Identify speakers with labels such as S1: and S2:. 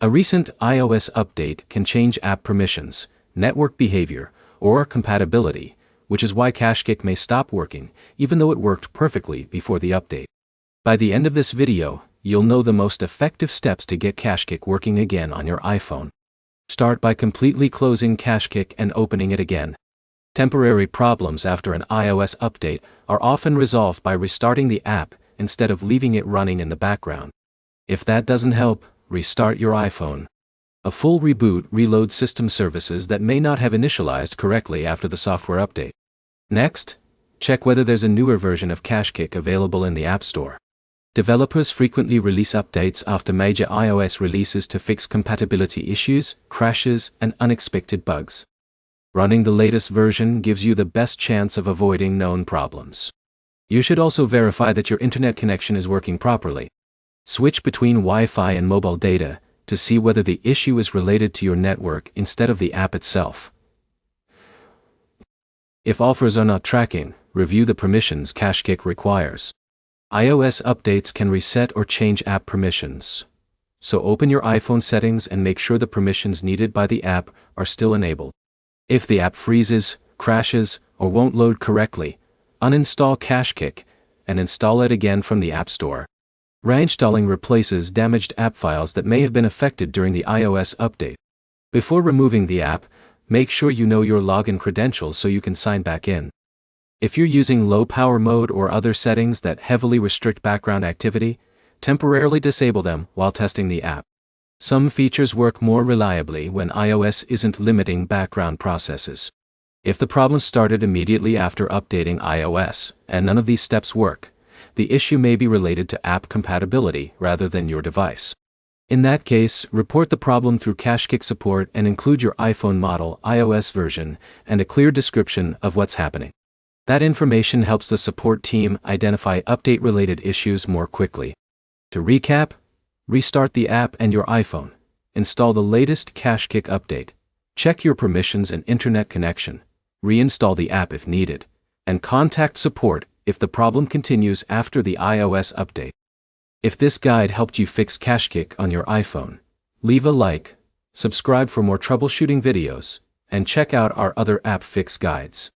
S1: A recent iOS update can change app permissions, network behavior, or compatibility, which is why KashKick may stop working, even though it worked perfectly before the update. By the end of this video, you'll know the most effective steps to get KashKick working again on your iPhone. Start by completely closing KashKick and opening it again. Temporary problems after an iOS update are often resolved by restarting the app instead of leaving it running in the background. If that doesn't help, restart your iPhone. A full reboot reloads system services that may not have initialized correctly after the software update. Next, check whether there's a newer version of KashKick available in the App Store. Developers frequently release updates after major iOS releases to fix compatibility issues, crashes, and unexpected bugs. Running the latest version gives you the best chance of avoiding known problems. You should also verify that your internet connection is working properly. Switch between Wi-Fi and mobile data to see whether the issue is related to your network instead of the app itself. If offers are not tracking, review the permissions KashKick requires. iOS updates can reset or change app permissions. So open your iPhone settings and make sure the permissions needed by the app are still enabled. If the app freezes, crashes, or won't load correctly, uninstall KashKick and install it again from the App Store. Reinstalling replaces damaged app files that may have been affected during the iOS update. Before removing the app, make sure you know your login credentials so you can sign back in. If you're using low power mode or other settings that heavily restrict background activity, temporarily disable them while testing the app. Some features work more reliably when iOS isn't limiting background processes. If the problem started immediately after updating iOS, and none of these steps work, the issue may be related to app compatibility rather than your device. In that case, report the problem through KashKick support and include your iPhone model, iOS version, and a clear description of what's happening. That information helps the support team identify update-related issues more quickly. To recap, restart the app and your iPhone. Install the latest KashKick update. Check your permissions and internet connection. Reinstall the app if needed. And contact support if the problem continues after the iOS update. If this guide helped you fix KashKick on your iPhone, leave a like, subscribe for more troubleshooting videos, and check out our other app fix guides.